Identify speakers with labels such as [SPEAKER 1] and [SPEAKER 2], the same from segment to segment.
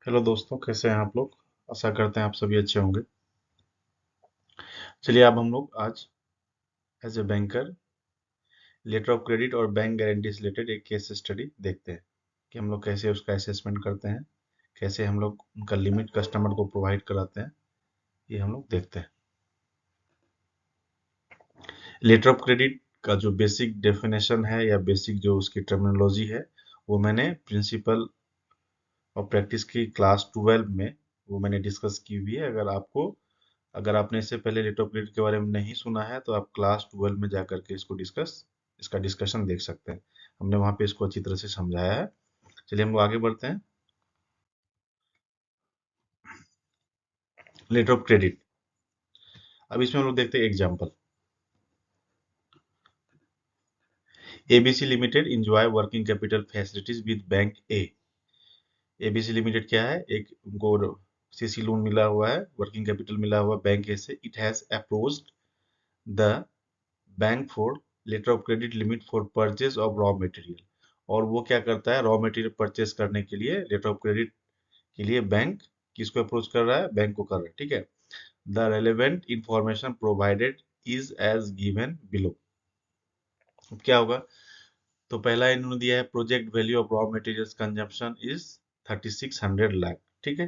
[SPEAKER 1] Hello दोस्तों, कैसे हैं आप लोग। आशा करते हैं आप सभी अच्छे होंगे। चलिए अब हम लोग आज as a banker letter of credit और बैंक गारंटी से रिलेटेड एक केस स्टडी देखते हैं कि हम लोग कैसे उसका असेसमेंट करते हैं, कैसे हम लोग उनका लिमिट कस्टमर को प्रोवाइड कराते हैं। ये हम लोग देखते हैं। लेटर ऑफ क्रेडिट का जो बेसिक डेफिनेशन है या बेसिक जो उसकी टर्मिनोलॉजी है, वो मैंने प्रिंसिपल और प्रैक्टिस की क्लास 12 में वो मैंने डिस्कस की हुई है। अगर आपने इससे पहले लेटर ऑफ क्रेडिट के बारे में नहीं सुना है तो आप क्लास 12 में जाकर के इसका डिस्कशन देख सकते हैं। हमने वहाँ पे इसको अच्छी तरह से समझाया है। चलिए हम लोग आगे बढ़ते हैं। Letter of credit. अब इसमें हम लोग देखते हैं example. ABC limited enjoy working capital facilities with bank A. ABC limited क्या है? एक उनको सीसी लोन मिला हुआ है, वर्किंग कैपिटल मिला हुआ बैंक ए से। It has approached the bank for letter of credit limit for purchase of raw material. और वो क्या करता है? रॉ मटेरियल परचेज करने के लिए लेटर ऑफ क्रेडिट के लिए बैंक किसको अप्रोच कर रहा है? बैंक को कर रहा है, ठीक है। The relevant information provided is as given below. अब क्या होगा? तो पहला इन्होंने दिया है project value of raw materials consumption is 3600 lakh, ठीक है।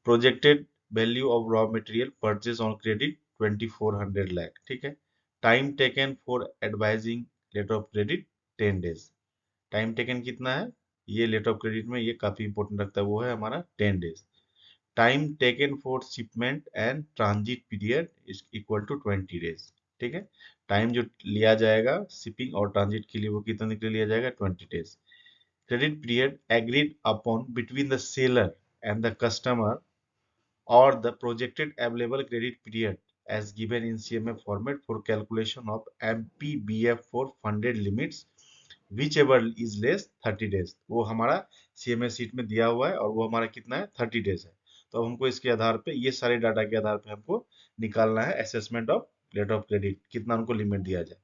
[SPEAKER 1] Projected value of raw material purchase on credit 2400 lakh, ठीक है। Time taken for advising letter of credit 10 days. Time taken कितना है? ये लेटर ऑफ क्रेडिट में ये काफी इंपॉर्टेंट रखता है, वो है हमारा 10 days. Time taken for shipment and transit period is equal to 20 days, ठीक है। टाइम जो लिया जाएगा शिपिंग और ट्रांजिट के लिए वो कितने के लिए लिया जाएगा? 20 days. Credit period agreed upon between the seller and the customer or the projected available credit period as given in CMA format for calculation of MPBF for funded limits whichever is less 30 days। वो हमारा CMA seat में दिया हुआ है और वो हमारा कितना है? 30 डेज है। तो अब हमको इसके आधार पे, ये सारे डाटा के आधार पे हमको निकालना है assessment of letter of credit, कितना उनको लिमिट दिया जाए।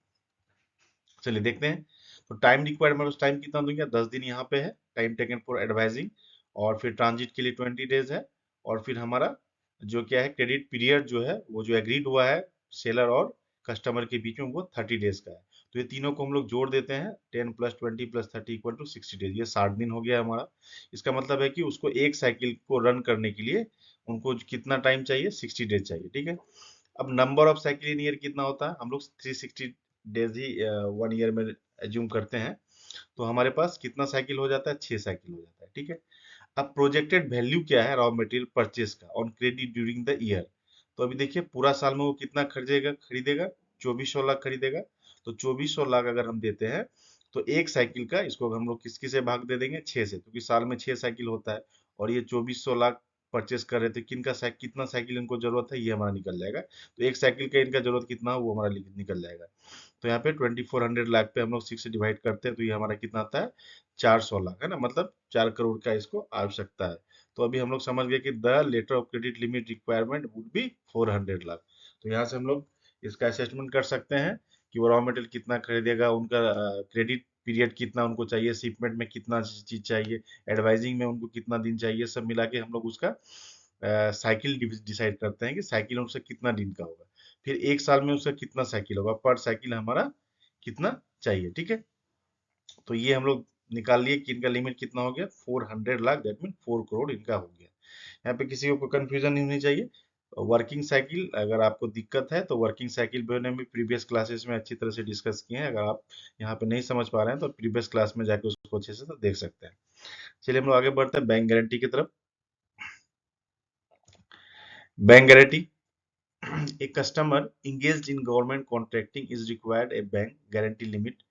[SPEAKER 1] चलिए देखते हैं। तो टाइम रिक्वायर्ड में टाइम कितना दूंगा? 10 दिन यहाँ पे है टाइम टेकन फॉर एडवाइजिंग, और फिर ट्रांजिट के लिए 20 डेज है, और फिर हमारा जो क्या है क्रेडिट पीरियड जो है वो जो एग्रीड हुआ है सेलर और कस्टमर के बीच में वो 30 डेज का है। तो ये तीनों को हम लोग जोड़ देते हैं, 10 + 20 + 30 = 60 डेज, ये 60 दिन हो गया हमारा। इसका मतलब है कि उसको एक साइकिल को रन करने के लिए उनको कितना टाइम चाहिए? 60 डेज चाहिए, ठीक है। अब number of cycle in year कितना होता है? हम लोग 360 डेज ही 1 ईयर में एज्यूम करते हैं। तो हमारे पास कितना साइकिल हो जाता है? 6 साइकिल हो जाता है, ठीक है। अब प्रोजेक्टेड वैल्यू क्या है रॉ मटेरियल परचेज का on credit during the year? तो अभी देखिए पूरा साल में वो कितना खरीदेगा? 2400 लाख खरीदेगा। तो 2400 लाख अगर हम देते हैं तो एक साइकिल का इसको हम लोग किसकी से भाग दे देंगे? 6 से, क्योंकि साल में 6 साइकिल होता है। और ये 2400 लाख परचेस कर रहे थे, कितना साइकिल इनको जरूरत है ये हमारा निकल जाएगा। तो एक साइकिल का इनका जरूरत कितना हो वो हमारा निकल जाएगा। तो यहाँ पे 2400 लाख पे हम लोग 6 से डिवाइड करते हैं तो ये हमारा कितना आता है? 400 लाख, है ना। मतलब 4 करोड़ का इसको आवश्यकता है। तो अभी हम लोग समझ गए कि the letter of credit limit requirement would be 400 lakh. तो यहाँ से हम लोग इसका असेसमेंट कर सकते हैं कि वो रॉ मटेरियल कितना खरीदेगा, उनका क्रेडिट पीरियड कितना उनको चाहिए, शिपमेंट में कितना चीज चाहिए, एडवाइजिंग में उनको कितना दिन चाहिए, सब मिला के हम लोग उसका साइकिल डिसाइड करते हैं कि साइकिल उसका कितना दिन का होगा। फिर एक साल में उसका कितना साइकिल होगा, पर साइकिल हमारा कितना चाहिए, ठीक है। तो ये हम लोग निकाल लिए कि इनका लिमिट कितना हो गया? 400 लाख, दैट मीन 4 करोड़ इनका हो गया। यहाँ पे किसी को कंफ्यूजन नहीं होनी चाहिए। वर्किंग साइकिल अगर आपको दिक्कत है तो वर्किंग साइकिल भी हमने प्रीवियस क्लासेस में अच्छी तरह से डिस्कस किए हैं। अगर आप यहाँ पे नहीं समझ पा रहे हैं तो प्रीवियस क्लास में जाके उसको अच्छे से तो देख सकते हैं। चलिए हम लोग आगे बढ़ते हैं बैंक गारंटी की तरफ। Bank guarantee. A customer engaged in government contracting is required a bank guarantee limit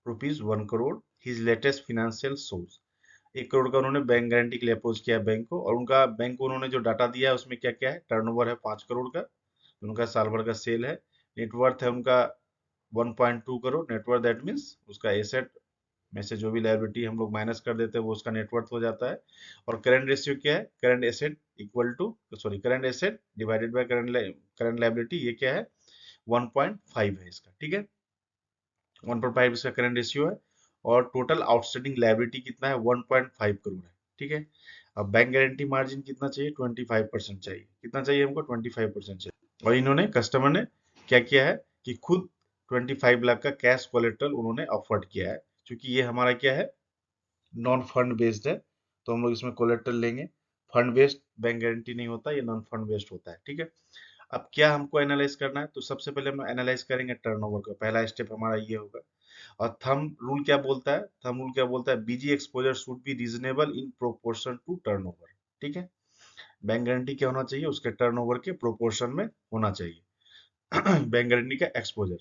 [SPEAKER 1] ₹1 crore. His latest financial source। 1 crore का उन्होंने बैंक गारंटी के लिए अप्रोच किया बैंक को, और उनका बैंक को उन्होंने जो डाटा दिया है उसमें क्या क्या है? टर्नओवर है 5 करोड़ का, उनका साल भर का सेल है। नेटवर्थ है उनका 1.2 करोड़। नेटवर्थ दैट मीन्स उसका एसेट में से जो भी लायबिलिटी हम लोग माइनस कर देते हैं वो उसका नेटवर्थ हो जाता है। और करंट रेशियो क्या है? Current asset divided by current liability, ये क्या है? 1.5 है इसका, ठीक है। 1.5 इसका करंट रेशियो है। और टोटल आउटस्टैंडिंग लायबिलिटी कितना है? 1.5 करोड़ है, ठीक है। अब बैंक गारंटी मार्जिन कितना चाहिए, 25% चाहिए। कितना चाहिए हमको, 25% चाहिए। और इन्होंने, कस्टमर ने क्या किया है कि खुद 25 लाख का कैश कोलेट्रल उन्होंने अफोर्ड किया है। क्योंकि ये हमारा क्या है, नॉन फंड बेस्ड है, तो हम लोग इसमें कोलेट्रल लेंगे। फंड बेस्ड बैंक गारंटी नहीं होता, ये नॉन फंड बेस्ड होता है। ठीक है, अब क्या हमको एनालाइज करना है, तो सबसे पहले हम एनालाइज करेंगे टर्नओवर का। पहला स्टेप हमारा ये होगा। और थंब रूल क्या बोलता है, थंब रूल क्या बोलता है, BG exposure should be reasonable in proportion to turnover. ठीक है, बैंक गारंटी क्या होना चाहिए, उसके टर्नओवर के प्रोपोर्शन में होना चाहिए बैंक गारंटी का एक्सपोजर।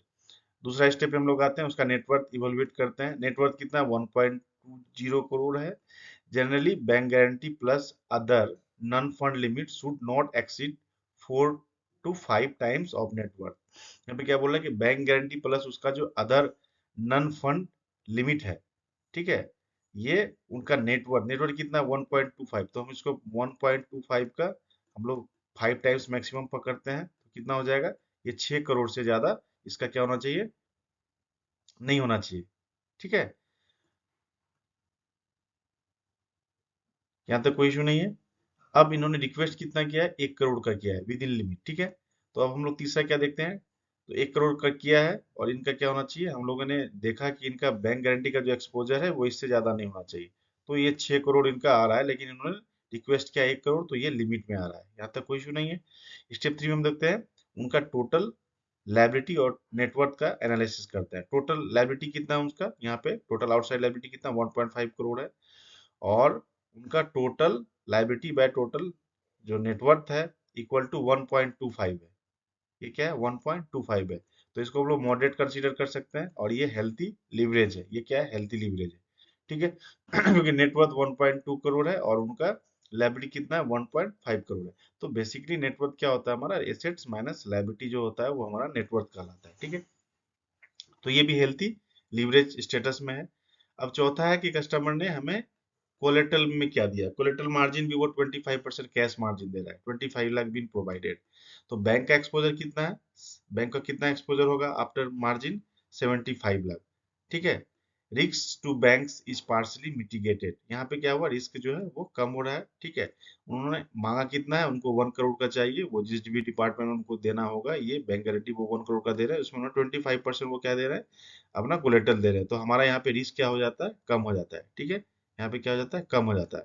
[SPEAKER 1] दूसरा स्टेप पे हम लोग आते हैं, उसका नेटवर्थ इवोल्यूएट करते हैं। नेटवर्थ कितना, 1.20 करोड़ है। Generally bank guarantee plus other non fund limit should not exceed 4 to 5 times of net worth. यहाँ पे क्या बोल रहा है कि बैंक गारंटी प्लस उसका जो अदर नॉन फंड लिमिट है, ठीक है, ये उनका नेटवर्थ, नेटवर्थ कितना, 1.25। तो हम इसको 1.25 का हम लोग 5 टाइम्स मैक्सिमम पकड़ते हैं, तो कितना हो जाएगा, ये 6 करोड़ से ज्यादा इसका क्या होना चाहिए, नहीं होना चाहिए। ठीक है, यहाँ तक कोई इशू नहीं है। अब इन्होंने रिक्वेस्ट कितना किया है, 1 करोड़ का किया है विद इन लिमिट। ठीक है, तो अब हम लोग तीसरा क्या देखते हैं, तो 1 करोड़ का किया है और इनका क्या होना चाहिए, हम लोगों ने देखा कि इनका बैंक गारंटी का जो एक्सपोजर है वो इससे ज्यादा नहीं होना चाहिए। तो ये 6 करोड़ इनका आ रहा है, लेकिन इन्होंने रिक्वेस्ट किया 1 करोड़, तो ये लिमिट में आ रहा है। यहाँ तक कोई इशू नहीं है। स्टेप 3 में हम देखते हैं उनका टोटल लाइबिलिटी और नेटवर्थ का एनालिसिस करते हैं। टोटल लाइबिलिटी कितना है उसका, यहाँ पे टोटल आउटसाइड लाइबिलिटी कितना, 1.5 करोड़ है। और उनका टोटल लाइबिलिटी बाय टोटल जो नेटवर्थ है इक्वल टू 1.25 है। ये क्या है, 1.25 है। तो इसको हम लोग मॉडरेट कंसीडर कर सकते हैं, और ये हेल्थी लिवरेज है। ये क्या है, हेल्थी लिवरेज है। ठीक है क्योंकि नेटवर्थ 1.2 करोड़ है और उनका लाइबिलिटी कितना है, 1.5 करोड़ है। तो बेसिकली नेटवर्थ क्या होता है, हमारा एसेट्स माइनस लाइबिलिटी जो होता है वो हमारा नेटवर्थ कहलाता है। ठीक है, तो ये भी हेल्थी लिवरेज स्टेटस में है। अब चौथा है कि कस्टमर ने हमें कोलेटरल में क्या दिया, कोलेटरल मार्जिन भी वो 25% कैश मार्जिन दे रहा है, 25 लाख बीन प्रोवाइडेड। तो बैंक का एक्सपोजर कितना है, बैंक का कितना एक्सपोजर होगा आफ्टर मार्जिन, 75 लाख। ठीक है, risk to banks is partially mitigated. यहाँ पे क्या हुआ, रिस्क जो है वो कम हो रहा है। ठीक है, उन्होंने मांगा कितना है, उनको 1 करोड़ का चाहिए, वो जिस भी डिपार्टमेंट में उनको देना होगा, ये बैंक गारंटी वो 1 करोड़ का दे रहा है, उसमें उन्होंने 25% वो क्या दे रहा है, अपना कोलेटरल दे रहे हैं। तो हमारा यहाँ पे रिस्क क्या हो जाता है, कम हो जाता है। ठीक है, यहाँ पे क्या हो जाता है, कम हो जाता है।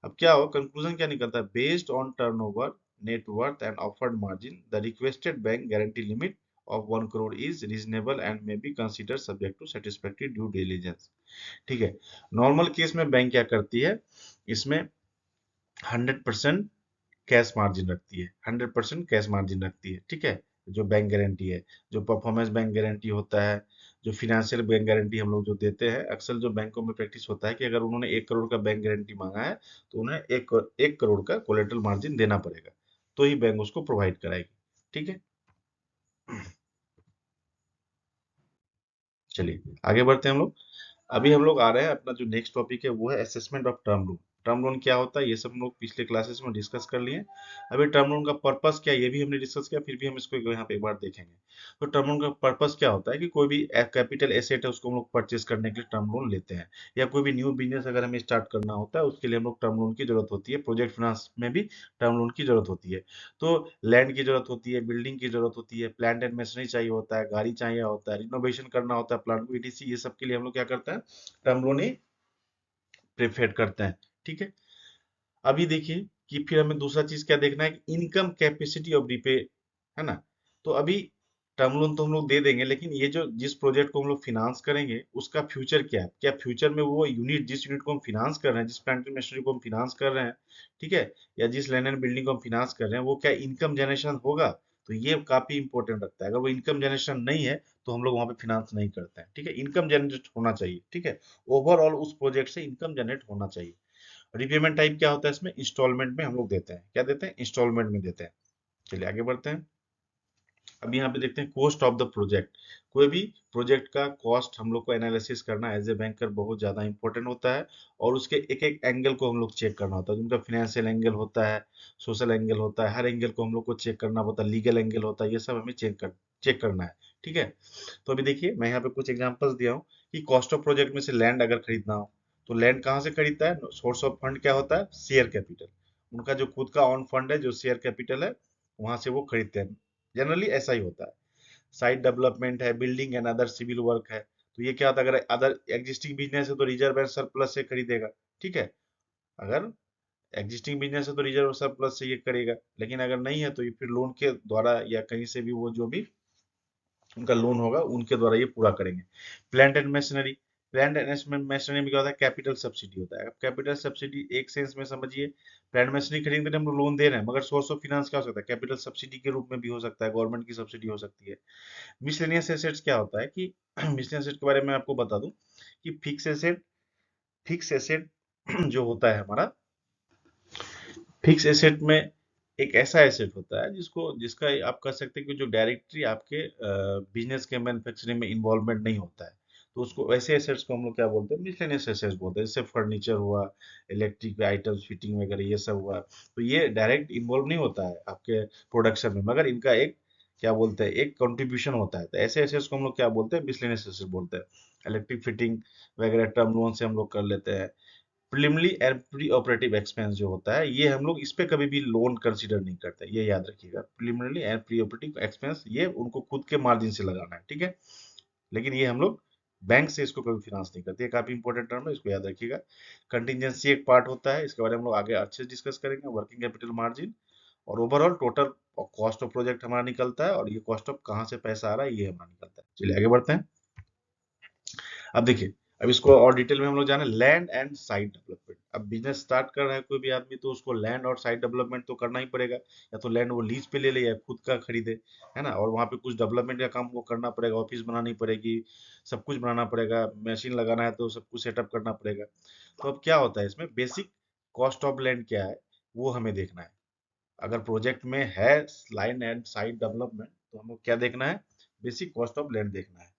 [SPEAKER 1] अब क्या हो, कंक्लूजन क्या निकलता है, based on turnover, net worth and offered margin, the requested bank guarantee limit of 1 crore is reasonable and may be consider subject to satisfactory due diligence. ठीक है, नॉर्मल केस में बैंक क्या करती है, इसमें 100% कैश मार्जिन रखती है, 100% कैश मार्जिन रखती है। ठीक है, जो बैंक गारंटी है, जो परफॉर्मेंस बैंक गारंटी होता है, जो फिनेंशियल बैंक गारंटी हम लोग जो देते हैं, अक्सर जो बैंकों में प्रैक्टिस होता है कि अगर उन्होंने 1 करोड़ का बैंक गारंटी मांगा है, तो उन्हें एक करोड़ का कोलेटरल मार्जिन देना पड़ेगा, तो ही बैंक उसको प्रोवाइड कराएगी। ठीक है, चलिए आगे बढ़ते हैं हम लोग। अभी हम लोग आ रहे हैं, अपना जो नेक्स्ट टॉपिक है वो है assessment of term loan. Term loan क्या होता है, ये सब हम लोग पिछले क्लासेस में डिस्कस कर लिए। अभी टर्म लोन का पर्पस क्या है, ये भी हमने डिस्कस किया, फिर भी हम इसको यहाँ पे एक बार देखेंगे। तो टर्म लोन का पर्पस क्या होता है कि कोई भी कैपिटल एसेट है उसको हम लोग परचेस करने के लिए टर्म लोन लेते हैं, या कोई भी न्यू बिजनेस अगर हमें स्टार्ट करना होता है उसके लिए हम लोग टर्म लोन की जरूरत होती है। प्रोजेक्ट फाइनेंस में भी टर्म लोन की जरूरत होती है। तो लैंड की जरूरत होती है, बिल्डिंग की जरूरत होती है, प्लांट एंड मशीनरी चाहिए होता है, गाड़ी चाहिए होता है, रिनोवेशन करना होता है प्लांट को, ईटीसी, ये सब के लिए हम लोग क्या करते हैं, टर्म लोन ही प्रेफर करते हैं। ठीक है, अभी देखिए कि फिर हमें दूसरा चीज क्या देखना है कि इनकम कैपेसिटी ऑफ रिपे, है ना। तो अभी टर्म लोन तो हम लोग दे देंगे, लेकिन ये जो जिस प्रोजेक्ट को हम लोग फिनांस करेंगे उसका फ्यूचर क्या है, क्या फ्यूचर में वो यूनिट, जिस यूनिट को हम फिनांस कर रहे हैं, जिस प्लांट एंड मशीनरी को हम फिनांस कर रहे हैं, ठीक है, या जिस लैंड एंड बिल्डिंग को हम फिनांस कर रहे हैं, वो क्या इनकम जनरेशन होगा। तो ये काफी इंपॉर्टेंट रखता है। अगर वो इनकम जनरेशन नहीं है तो हम लोग वहां पे फिनांस नहीं करते हैं। ठीक है, इनकम जनरेट होना चाहिए। ठीक है, ओवरऑल उस प्रोजेक्ट से इनकम जनरेट होना चाहिए। रिपेमेंट टाइप क्या होता है, इसमें इंस्टॉलमेंट में हम लोग देते हैं, क्या देते हैं, इंस्टॉलमेंट में देते हैं। चलिए आगे बढ़ते हैं। अब यहाँ पे देखते हैं कॉस्ट ऑफ द प्रोजेक्ट। कोई भी प्रोजेक्ट का कॉस्ट हम लोग को एनालिसिस करना एज ए बैंकर बहुत ज्यादा इंपॉर्टेंट होता है, और उसके एक एक एंगल को हम लोग चेक करना होता है। जिनका फाइनेंशियल एंगल होता है, सोशल एंगल होता है, हर एंगल को हम लोग को चेक करना होता है, लीगल एंगल होता है, ये सब हमें चेक करना है। ठीक है, तो अभी देखिए मैं यहाँ पे कुछ एग्जांपल्स दिया हूँ कि कॉस्ट ऑफ प्रोजेक्ट में से लैंड अगर खरीदना हो, तो लैंड कहाँ से खरीदता है? सोर्स ऑफ फंड क्या होता है? Share capital. उनका जो खुद का ऑन फंड है, जो शेयर कैपिटल है, वहां से वो खरीदते हैं। जनरली ऐसा ही होता है। साइट डेवलपमेंट है, building and other civil work है, तो ये क्या होता है? अगर अदर एग्जिस्टिंग बिजनेस है तो रिजर्व एंड सरप्लस से खरीदेगा, ठीक है। अगर एग्जिस्टिंग बिजनेस है तो रिजर्व सरप्लस से ये करेगा, लेकिन अगर नहीं है तो ये फिर लोन के द्वारा या कहीं से भी वो जो भी उनका लोन होगा उनके द्वारा ये पूरा करेंगे। Plant and machinery, plant and machinery में क्या होता है? कैपिटल सब्सिडी होता है। अब कैपिटल सब्सिडी एक सेंस में समझिए, प्लांट मशीनरी खरीदने के लिए हम लोग लोन दे रहे हैं, मगर सोर्स ऑफ फाइनेंस क्या हो सकता है? कैपिटल सब्सिडी के रूप में भी हो सकता है, गवर्नमेंट की सब्सिडी हो सकती है। मिसलेनियस एसेट्स क्या होता है कि मिसलेनियस एसेट के बारे में आपको बता दूं कि फिक्स एसेट जो होता है हमारा, फिक्स एसेट में एक ऐसा एसेट होता है जिसका आप कह सकते हैं कि जो डायरेक्टली आपके बिजनेस के मैन्युफैक्चरिंग में इन्वॉल्वमेंट नहीं होता है, तो उसको ऐसे एसेट्स को हम लोग क्या बोलते हैं? मिसलेनियस एसेट्स बोलते हैं। जैसे फर्नीचर हुआ, इलेक्ट्रिक आइटम्स, फिटिंग वगैरह ये सब हुआ, तो ये डायरेक्ट इन्वॉल्व नहीं होता है आपके प्रोडक्शन में, मगर इनका एक क्या बोलते हैं, एक कंट्रीब्यूशन होता है। तो ऐसे एसेट्स को हम लोग क्या बोलते हैं? मिसलेनियस एसेट्स बोलते हैं। इलेक्ट्रिक फिटिंग वगैरह टर्म लोन से हम लोग कर लेते हैं। Preliminary and pre operative expense जो होता है, ये हम लोग इस पे कभी भी लोन कंसीडर नहीं करते, ये याद रखिएगा। Preliminary and pre operative expense ये उनको खुद के मार्जिन से लगाना है, ठीक है। लेकिन ये हम लोग बैंक से इसको कभी फिनांस नहीं करते, ये काफी इंपॉर्टेंट टर्म है, इसको याद रखिएगा। कंटिजेंसी एक पार्ट होता है, इसके बारे में हम लोग आगे अच्छे से डिस्कस करेंगे। वर्किंग कैपिटल मार्जिन और overall total cost of project हमारा निकलता है, और ये कॉस्ट ऑफ कहाँ से पैसा आ रहा है ये हमारा निकलता है। चलिए आगे बढ़ते हैं। अब देखिए, अब इसको और डिटेल में हम लोग जाने, लैंड एंड साइट डेवलपमेंट। अब बिजनेस स्टार्ट कर रहा है कोई भी आदमी, तो उसको लैंड और साइट डेवलपमेंट तो करना ही पड़ेगा। या तो लैंड वो लीज पे ले ले या खुद का खरीदे, है ना। और वहाँ पे कुछ डेवलपमेंट का काम वो करना पड़ेगा, ऑफिस बनानी पड़ेगी, सब कुछ बनाना पड़ेगा, मशीन लगाना है तो सब कुछ सेटअप करना पड़ेगा। तो अब क्या होता है इसमें, बेसिक कॉस्ट ऑफ लैंड क्या है वो हमें देखना है। अगर प्रोजेक्ट में है लैंड एंड साइट डेवलपमेंट, तो हमें क्या देखना है? बेसिक कॉस्ट ऑफ लैंड देखना है,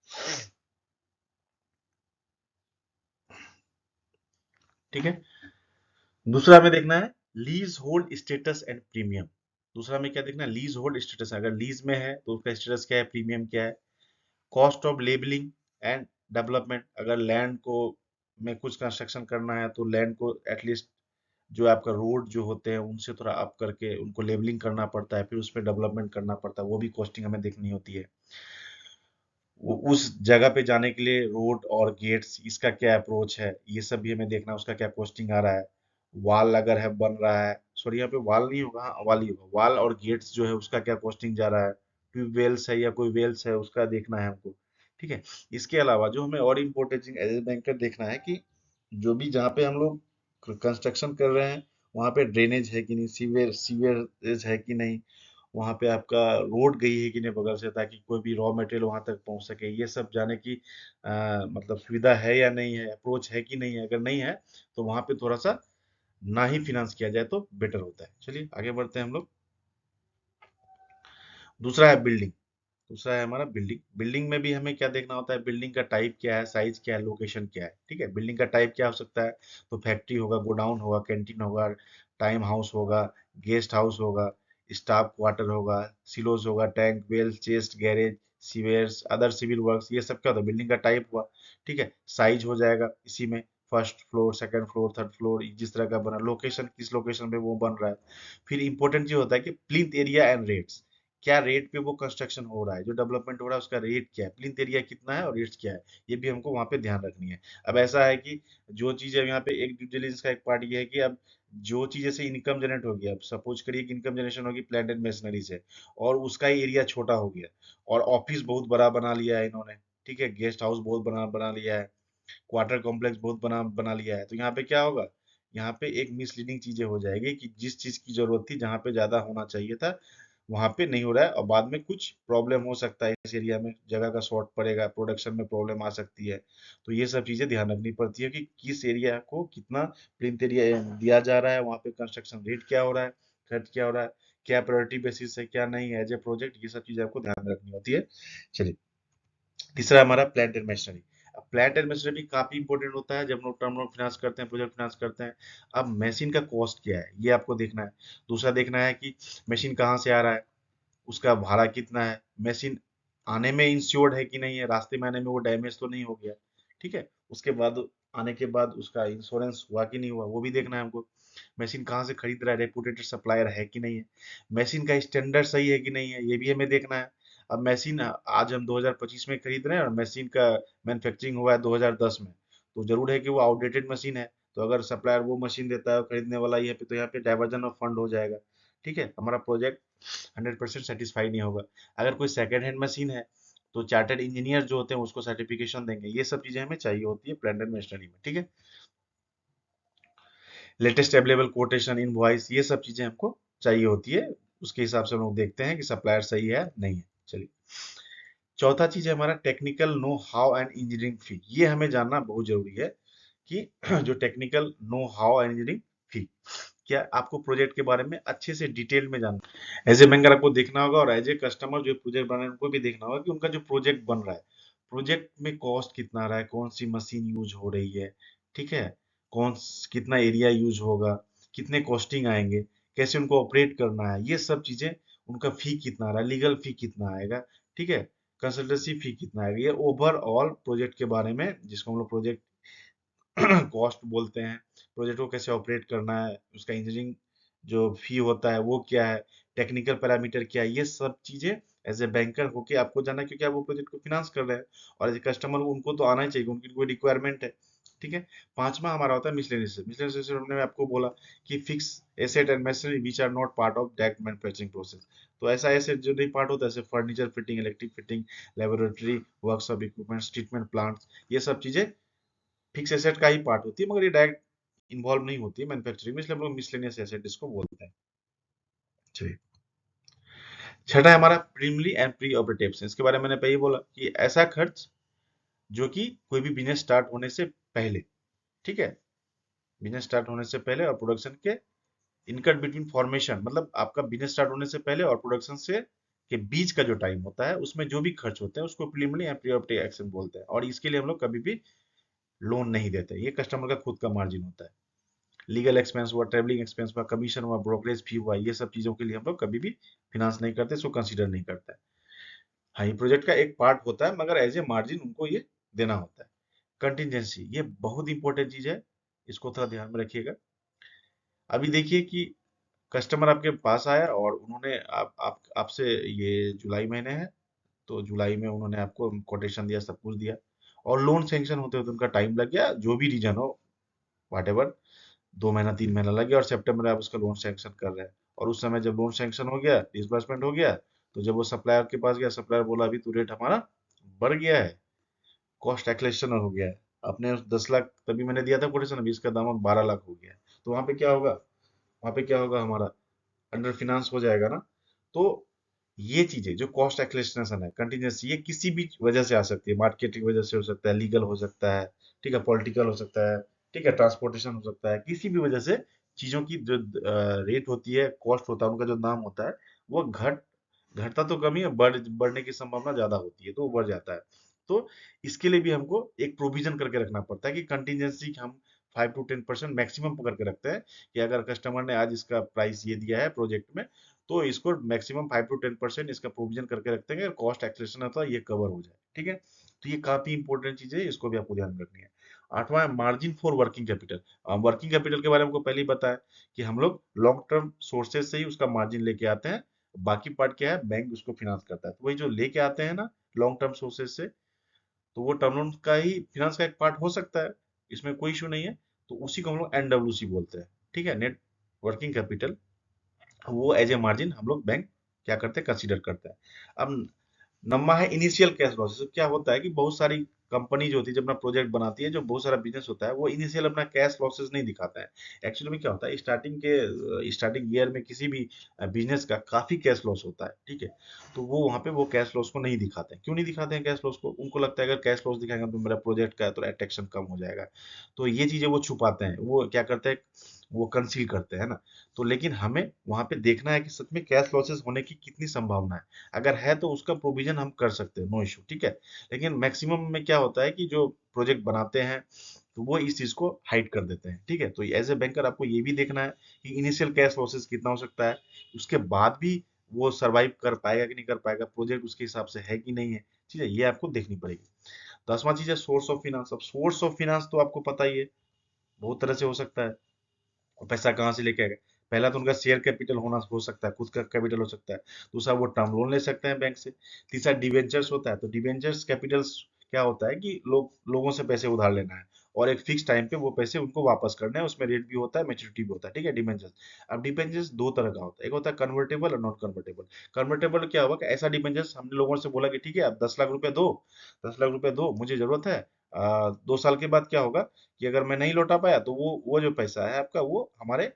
[SPEAKER 1] ठीक है। दूसरा हमें देखना है lease hold status and premium. दूसरा हमें क्या देखना है? लीज होल्ड स्टेटस, अगर लीज में है तो उसका स्टेटस क्या है, प्रीमियम क्या है। Cost of labelling and development, अगर लैंड को में कुछ कंस्ट्रक्शन करना है तो लैंड को एटलीस्ट जो आपका रोड जो होते हैं उनसे थोड़ा अप करके उनको लेबलिंग करना पड़ता है, फिर उसमें डेवलपमेंट करना पड़ता है, वो भी कॉस्टिंग हमें देखनी होती है। उस जगह पे जाने के लिए रोड और गेट्स, इसका क्या अप्रोच है, ये सब भी हमें देखना है, उसका क्या कॉस्टिंग आ रहा है। वाल अगर है बन रहा है, सॉरी यहाँ पे वाल नहीं होगा, हाँ वाल ही होगा, वाल और गेट्स जो है उसका क्या कॉस्टिंग जा रहा है। ट्यूबवेल्स है या कोई वेल्स है उसका देखना है हमको, ठीक है। इसके अलावा जो हमें और इम्पोर्टेंट चीज एज ए बैंकर देखना है कि जो भी जहाँ पे हम लोग कंस्ट्रक्शन कर रहे हैं वहाँ पे ड्रेनेज है कि नहीं, सीवेज है कि नहीं, वहाँ पे आपका रोड गई है कि नहीं बगल से, ताकि कोई भी रॉ मटेरियल वहाँ तक पहुँच सके, ये सब जाने की मतलब सुविधा है या नहीं है, अप्रोच है कि नहीं है। अगर नहीं है तो वहाँ पे थोड़ा सा ना ही फिनांस किया जाए तो बेटर होता है। चलिए आगे बढ़ते हैं हम लोग। दूसरा है बिल्डिंग। दूसरा है हमारा बिल्डिंग। बिल्डिंग में भी हमें क्या देखना होता है? बिल्डिंग का टाइप क्या है, साइज क्या है, लोकेशन क्या है, ठीक है। बिल्डिंग का टाइप क्या हो सकता है? तो फैक्ट्री होगा, गोडाउन होगा, कैंटीन होगा, टाइम हाउस होगा, गेस्ट हाउस होगा, स्टाफ क्वार्टर होगा, सिलोज होगा, tank well, chest, garage, sewers, other civil works, ये सब क्या होता है? बिल्डिंग का टाइप हुआ, ठीक है। साइज हो जाएगा इसी में, first floor, second floor, third floor, जिस तरह का बना, लोकेशन किस लोकेशन पे वो बन रहा है। फिर इंपॉर्टेंट चीज होता है कि प्लिंथ एरिया एंड रेट्स, क्या रेट पे वो कंस्ट्रक्शन हो रहा है, जो डेवलपमेंट हो रहा है उसका रेट क्या है, प्लिंथ एरिया कितना है और रेट्स क्या है, ये भी हमको वहाँ पे ध्यान रखनी है। अब ऐसा है कि जो चीज़ है यहाँ पे, एक ड्यू डिलिजेंस का एक पार्ट ये है कि अब जो चीज़ जैसे इनकम जनरेट हो गया, अब सपोज करिए कि इनकम जनरेशन होगी प्लांट एंड मशीनरी से, और उसका ही एरिया छोटा हो गया, और ऑफिस बहुत बड़ा बना लिया है इन्होंने, ठीक है, गेस्ट हाउस बहुत बना बना लिया है, क्वार्टर कॉम्प्लेक्स बहुत बना बना लिया है, तो यहाँ पे क्या होगा? यहाँ पे एक मिसलीडिंग चीजें हो जाएगी कि जिस चीज की जरूरत थी, जहाँ पे ज्यादा होना चाहिए था, वहां पे नहीं हो रहा है, और बाद में कुछ प्रॉब्लम हो सकता है, इस एरिया में जगह का शॉर्ट पड़ेगा, प्रोडक्शन में प्रॉब्लम आ सकती है। तो ये सब चीजें ध्यान रखनी पड़ती है कि किस एरिया को कितना प्लिंथ एरिया दिया जा रहा है, वहाँ पे कंस्ट्रक्शन रेट क्या हो रहा है, खर्च क्या हो रहा है, क्या प्रायोरिटी बेसिस है, क्या नहीं है एज ए प्रोजेक्ट, ये सब चीजें आपको ध्यान रखनी होती है। चलिए, तीसरा हमारा प्लांट एंड मशीनरी। अब प्लांट एंड मशीनरी काफी इंपॉर्टेंट होता है जब लोग टर्म लोन फाइनेंस करते हैं, प्रोजेक्ट फाइनेंस करते हैं। अब मशीन का कॉस्ट क्या है ये आपको देखना है। दूसरा देखना है कि मशीन कहाँ से आ रहा है, उसका भाड़ा कितना है, मशीन आने में इंश्योर्ड है कि नहीं है, रास्ते में आने में वो डैमेज तो नहीं हो गया, ठीक है। उसके बाद आने के बाद उसका इंश्योरेंस हुआ कि नहीं हुआ वो भी देखना है हमको। मशीन कहाँ से खरीद रहा है, रेपुटेड सप्लायर है कि नहीं है, मशीन का स्टैंडर्ड सही है कि नहीं है, ये भी हमें देखना है। अब मशीन आज हम 2025 में खरीद रहे हैं और मशीन का मैन्युफैक्चरिंग हुआ है 2010 में, तो जरूर है कि वो आउटडेटेड मशीन है। तो अगर सप्लायर वो मशीन देता है और खरीदने वाला ये पे, तो यहाँ पे डाइवर्जन ऑफ फंड हो जाएगा। ठीक है, हमारा प्रोजेक्ट 100% सेटिस्फाई नहीं होगा। अगर कोई सेकेंड हैंड मशीन है तो चार्टर्ड इंजीनियर जो होते हैं उसको सर्टिफिकेशन देंगे। ये सब चीजें हमें चाहिए होती है प्लान एंड मशीनरी में। ठीक है, लेटेस्ट अवेलेबल कोटेशन, इनवॉइस, ये सब चीजें हमको चाहिए होती है। उसके हिसाब से हम लोग देखते हैं कि सप्लायर सही है नहीं है। चलिए, चौथा चीज है हमारा technical know how and engineering fee. ये हमें जानना बहुत जरूरी है कि जो technical know how and engineering fee, क्या आपको प्रोजेक्ट के बारे में अच्छे से डिटेल में जानना। एज ए बैंकर आपको देखना होगा और एज ए कस्टमर जो प्रोजेक्ट बना रहे हैं उनको भी देखना होगा कि उनका जो प्रोजेक्ट बन रहा है, प्रोजेक्ट में कॉस्ट कितना आ रहा है, कौन सी मशीन यूज हो रही है, ठीक है, कितना एरिया यूज होगा, कितने कॉस्टिंग आएंगे, कैसे उनको ऑपरेट करना है, ये सब चीजें, उनका फी कितना आ रहा है, लीगल फी कितना आएगा, ठीक है, कंसल्टेंसी फी कितना आएगा, ये ओवरऑल प्रोजेक्ट के बारे में, जिसको हम लोग प्रोजेक्ट कॉस्ट बोलते हैं, प्रोजेक्ट को कैसे ऑपरेट करना है, उसका इंजीनियरिंग जो फी होता है वो क्या है, टेक्निकल पैरामीटर क्या है, ये सब चीजें एज ए बैंकर होके आपको जानना है, क्योंकि आप वो प्रोजेक्ट को फिनांस कर रहे हैं और एज ए कस्टमर उनको तो आना ही चाहिए, उनकी कोई रिक्वायरमेंट है। ठीक है, पांचवा हमारा होता है मिसलेनियस। मिसलेनियस हमने आपको बोला कि fix asset and machinery which are not part of direct manufacturing process. तो ऐसा एसेट जो नहीं पार्ट होता है, जैसे furniture fitting, electric fitting, laboratory workshop equipments, treatment plants, ये सब चीजें फिक्स एसेट का ही पार्ट होती है, मगर ये डायरेक्ट इन्वॉल्व नहीं होती है मैन्युफैक्चरिंग में, इसलिए हम लोग मिसलेनियस एसेट इसको बोलते हैं। चलिए, छठा है हमारा प्रीमियमली एंड प्री ऑपरेटिव। इसके बारे में मैंने पहले ही बोला कि ऐसा खर्च जो कि कोई भी बिजनेस स्टार्ट होने से पहले, ठीक है, बिजनेस स्टार्ट होने से पहले और प्रोडक्शन के इनकट बिटवीन फॉर्मेशन, मतलब आपका बिजनेस स्टार्ट होने से पहले और प्रोडक्शन से के बीच का जो टाइम होता है उसमें जो भी खर्च होते हैं उसको प्रीमियमली एंड प्री ऑपरेटिव एक्शन बोलते हैं। और इसके लिए हम लोग कभी भी लोन नहीं देते, ये कस्टमर का खुद का मार्जिन होता है। लीगल एक्सपेंस हुआ, ट्रेवलिंग एक्सपेंस हुआ, कमीशन हुआ, ब्रोकरेज फी हुआ, ये सब चीजों के लिए हम लोग कभी भी फिनांस नहीं करते, इसको कंसीडर नहीं करते हैं। हाँ, ये प्रोजेक्ट का एक पार्ट होता है मगर एज ए मार्जिन उनको ये देना होता है। कंटिजेंसी, ये बहुत इंपॉर्टेंट चीज है, इसको थोड़ा ध्यान में रखिएगा। अभी देखिए कि कस्टमर आपके पास आया और उन्होंने आपसे, ये जुलाई महीने है, तो जुलाई में उन्होंने आपको कोटेशन दिया, सब कुछ दिया, और लोन सैंक्शन होते होते उनका टाइम लग गया, जो भी रीजन हो, वॉट एवर, 2 महीना 3 महीना लग गया और सितंबर में आप उसका लोन सैंक्शन कर रहे हैं। और उस समय जब लोन सैंक्शन हो गया, डिसबर्समेंट हो गया, तो जब वो सप्लायर के पास गया, सप्लायर बोला अभी तो रेट हमारा बढ़ गया है, कॉस्ट एक्लेशन हो गया है, आपने 10 लाख तभी मैंने दिया था कोटेशन, अभी इसका दाम अब 12 लाख हो गया है। तो वहां पे क्या होगा, वहां पे क्या होगा, हमारा अंडर फिनांस हो जाएगा ना। तो ये चीजें जो कॉस्ट एक्लेशन है, कंटिजेंसी, ये किसी भी वजह से आ सकती है, मार्केट की वजह से हो सकता है, लीगल हो सकता है, ठीक है, पॉलिटिकल हो सकता है, ठीक है, ट्रांसपोर्टेशन हो सकता है, किसी भी वजह से चीजों की जो रेट होती है, कॉस्ट होता है, उनका जो दाम होता है, वो घटता तो कम ही है, बढ़ने की संभावना ज्यादा होती है, तो वो बढ़ जाता है। तो इसके लिए भी हमको एक प्रोविजन करके रखना पड़ता है कि कंटिजेंसी हम 5 to 10% मैक्सिमम करके रखते हैं, कि अगर कस्टमर ने आज इसका प्राइस ये दिया है प्रोजेक्ट में, तो इसको मैक्सिमम 5 to 10% इसका प्रोविजन करके रखते हैं, कॉस्ट एक्सेशन होता है ये कवर हो जाए। ठीक है, तो ये काफी इंपॉर्टेंट चीज है, इसको भी आपको ध्यान रखनी है। आठवां है margin for working capital. Working capital के बारे में आपको पहले ही बताया कि हम लोग लॉन्ग टर्म सोर्सेज से ही उसका मार्जिन लेके आते हैं, बाकी पार्ट क्या है, बैंक उसको फिनांस करता है। तो वही जो लेके आते हैं ना लॉन्ग टर्म सोर्सेज से, तो वो टर्म लोन का ही फिनांस का एक पार्ट हो सकता है, इसमें कोई इशू नहीं है। तो उसी को हम लोग एनडब्ल्यूसी बोलते हैं। ठीक है, नेट वर्किंग कैपिटल, वो एज ए मार्जिन हम लोग बैंक क्या करते हैं, कंसीडर करते हैं। अब नम्मा है इनिशियल कैश लॉसेस। क्या होता है कि बहुत सारी कंपनी जो होती है जब अपना प्रोजेक्ट बनाती है, जो बहुत सारा बिजनेस होता है, वो इनिशियल अपना कैश लॉसेस नहीं दिखाता है। एक्चुअली में क्या होता है, स्टार्टिंग ईयर में किसी भी बिजनेस का काफी कैश लॉस होता है, ठीक है, तो वो वहां पे वो कैश लॉस को नहीं दिखाते हैं। क्यों नहीं दिखाते हैं कैश लॉस को, उनको लगता है अगर कैश लॉस दिखाएंगे तो मेरा प्रोजेक्ट का तो अट्रैक्शन कम हो जाएगा, तो ये चीजें वो छुपाते हैं, वो क्या करते हैं, वो कंसील करते हैं ना। तो लेकिन हमें वहां पे देखना है कि सच में कैश लॉसेस होने की कितनी संभावना है। अगर है तो उसका प्रोविजन हम कर सकते हैं, नो इशू, ठीक है। लेकिन मैक्सिमम में क्या होता है कि जो प्रोजेक्ट बनाते हैं तो वो इस चीज को हाइड कर देते हैं, ठीक है। तो एज ए बैंकर आपको ये भी देखना है कि इनिशियल कैश लॉसेस कितना हो सकता है, उसके बाद भी वो सरवाइव कर पाएगा कि नहीं कर पाएगा, प्रोजेक्ट उसके हिसाब से है कि नहीं है, ठीक है, ये आपको देखनी पड़ेगी। 10वां चीज है सोर्स ऑफ फिनांस। अब सोर्स ऑफ फिनांस तो आपको पता ही है, बहुत तरह से हो सकता है। और पैसा कहाँ से लेके आएगा? पहला तो उनका शेयर कैपिटल होना हो सकता है, खुद का कैपिटल हो सकता है। दूसरा वो टर्म लोन ले सकते हैं बैंक से। तीसरा डिवेंचर्स होता है, तो डिवेंचर्स कैपिटल्स क्या होता है कि लोगों से पैसे उधार लेना है और एक फिक्स टाइम पे वो पैसे उनको वापस करने हैं, उसमें रेट भी होता है, मैच्योरिटी भी होता है, ठीक है, डिवेंचर्स। अब डिवेंचर्स दो तरह का होता है, एक होता है कन्वर्टेबल और नॉन कन्वर्टेबल। कन्वर्टेबल क्या होगा कि ऐसा डिवेंचर्स हमने लोगों से बोला कि ठीक है आप 10 लाख रुपए दो, 10 लाख रुपए दो, मुझे जरूरत है। 2 साल के बाद क्या होगा कि अगर मैं नहीं लौटा पाया तो वो जो पैसा है आपका वो हमारे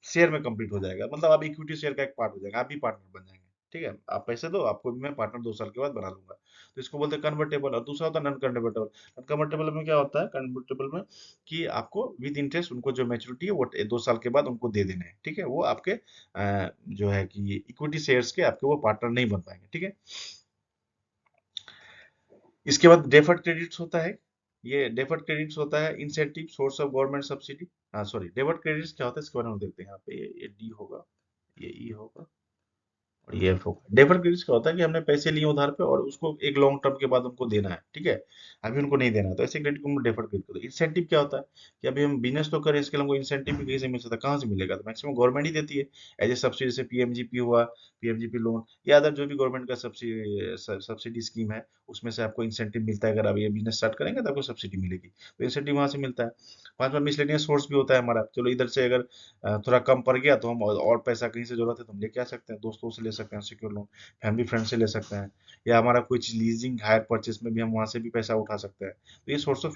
[SPEAKER 1] शेयर में कंप्लीट हो जाएगा, मतलब आप इक्विटी शेयर का एक पार्ट हो जाएगा, आप भी पार्टनर बन जाएंगे। ठीक है, आप पैसे दो, आपको भी मैं पार्टनर 2 साल के बाद बना लूंगा। तो इसको बोलते हैं कन्वर्टेबल। और दूसरा होता है नॉन कन्वर्टेबल। नॉन कन्वर्टेबल में क्या होता है कन्वर्टेबल में कि आपको विद इंटरेस्ट उनको जो मैच्योरिटी है वो 2 साल के बाद उनको दे देने हैं। ठीक है, वो आपके जो है कि इक्विटी शेयर्स के आपके वो पार्टनर नहीं बन पाएंगे। ठीक है, इसके बाद डेफर्ड क्रेडिट्स होता है। ये डेफर्ड क्रेडिट्स होता है incentive source of government subsidy. हाँ सॉरी, डेफर्ड क्रेडिट्स क्या होता है इसके बारे में देखते हैं। यहाँ पे ये डी होगा, ये ई होगा और ये एफ होगा। डेफर्ड क्रेडिट्स क्या होता है कि हमने पैसे लिए उधार पे और उसको एक लॉन्ग टर्म के बाद उनको देना है। ठीक है, अभी उनको नहीं देना है, तो ऐसे क्रेडिट को हम डेफर्ड क्रेडिट कहते हैं। इंसेंटिव क्या होता है कि अभी हम बिजनेस तो करें, इसके लिए हमको इंसेंटिव भी कहीं से मिल सकता है। कहाँ से मिलेगा? तो मैक्सिमम गवर्नमेंट ही देती है एज ए सब्सिडी। जैसे पीएमजीपी हुआ, पीएमजीपी लोन या अदर जो भी गवर्नमेंट का सब्सिडी स्कीम है, उसमें से आपको इंसेंटिव मिलता है। अगर आप ये बिजनेस स्टार्ट करेंगे तो आपको सब्सिडी मिलेगी, तो इंसेंटिव वहां से मिलता है। पांचवा मिसलेनियस सोर्स भी होता है हमारा। चलो इधर से अगर थोड़ा कम पड़ गया तो हम और पैसा कहीं से जरूरत है तो हम लेके आ सकते हैं, दोस्तों से ले सकते हैं सिक्योर लोन, फैमिली फ्रेंड से ले सकते हैं, या हमारा कोई चीज लीजिंग हायर परचेस में भी हम वहां से भी पैसा उठा सकते हैं। तो ये सोर्स ऑफ